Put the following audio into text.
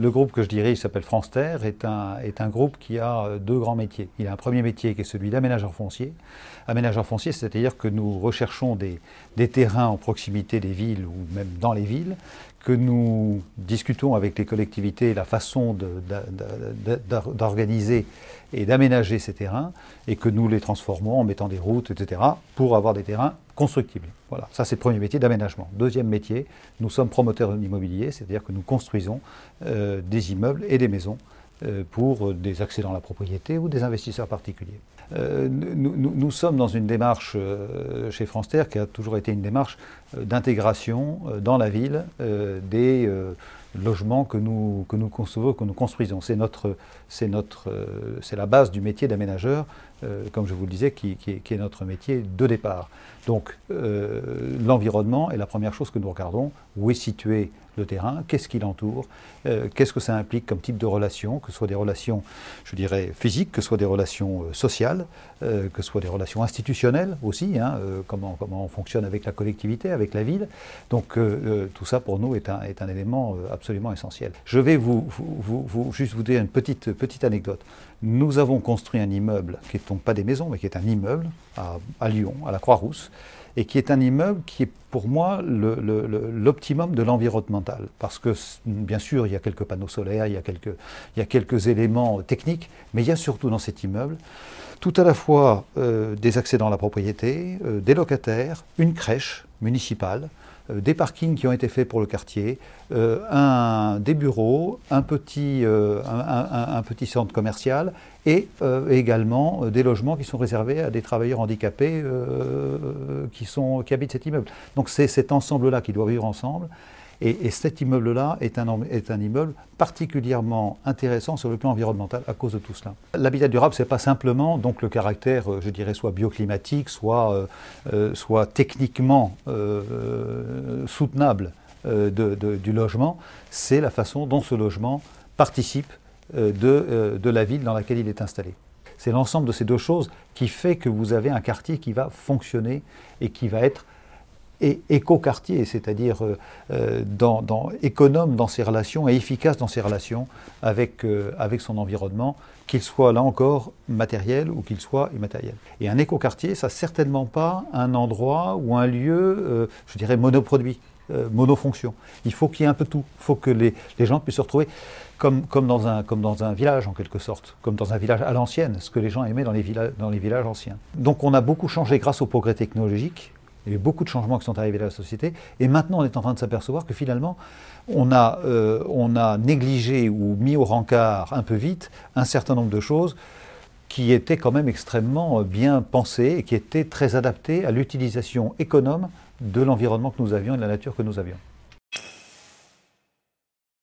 Le groupe que je dirige s'appelle France Terre, est un groupe qui a deux grands métiers. Il a un premier métier qui est celui d'aménageur foncier. Aménageur foncier, c'est-à-dire que nous recherchons des terrains en proximité des villes ou même dans les villes, que nous discutons avec les collectivités la façon d'organiser et d'aménager ces terrains, et que nous les transformons en mettant des routes, etc., pour avoir des terrains constructibles. Voilà, ça c'est le premier métier d'aménagement. Deuxième métier, nous sommes promoteurs immobiliers, c'est-à-dire que nous construisons des immeubles et des maisons pour des accédants à la propriété ou des investisseurs particuliers. Nous sommes dans une démarche chez France Terre qui a toujours été une démarche d'intégration dans la ville des logements que nous concevons, que nous construisons. C'est la base du métier d'aménageur, comme je vous le disais, qui est notre métier de départ. Donc l'environnement est la première chose que nous regardons. Où est situé le terrain, qu'est-ce qui l'entoure, qu'est-ce que ça implique comme type de relations, que ce soit des relations, je dirais, physiques, que ce soit des relations sociales, que ce soit des relations institutionnelles aussi, comment on fonctionne avec la collectivité, avec la ville. Donc tout ça pour nous est un élément absolument essentiel. Je vais juste vous dire une petite anecdote. Nous avons construit un immeuble qui n'est donc pas des maisons, mais qui est un immeuble à Lyon, à la Croix-Rousse, et qui est un immeuble qui est pour moi l'optimum de l'environnemental. Parce que bien sûr, il y a quelques panneaux solaires, il y a quelques éléments techniques, mais il y a surtout dans cet immeuble tout à la fois des accédants à la propriété, des locataires, une crèche municipale, des parkings qui ont été faits pour le quartier, des bureaux, un petit centre commercial et également des logements qui sont réservés à des travailleurs handicapés qui habitent cet immeuble. Donc c'est cet ensemble-là qui doit vivre ensemble. Et cet immeuble-là est un immeuble particulièrement intéressant sur le plan environnemental à cause de tout cela. L'habitat durable, ce n'est pas simplement donc, le caractère, je dirais, soit bioclimatique, soit techniquement soutenable du logement, c'est la façon dont ce logement participe de la ville dans laquelle il est installé. C'est l'ensemble de ces deux choses qui fait que vous avez un quartier qui va fonctionner et qui va être éco-quartier, c'est-à-dire économe dans ses relations et efficace dans ses relations avec son environnement, qu'il soit là encore matériel ou qu'il soit immatériel. Et un éco-quartier, ça certainement pas un endroit ou un lieu, je dirais, monoproduit, monofonction. Il faut qu'il y ait un peu tout. Il faut que les gens puissent se retrouver comme dans un village en quelque sorte, comme dans un village à l'ancienne, ce que les gens aimaient dans les villages anciens. Donc on a beaucoup changé grâce au progrès technologique. Il y a eu beaucoup de changements qui sont arrivés dans la société, et maintenant on est en train de s'apercevoir que finalement on a négligé ou mis au rencard un peu vite un certain nombre de choses qui étaient quand même extrêmement bien pensées et qui étaient très adaptées à l'utilisation économe de l'environnement que nous avions et de la nature que nous avions.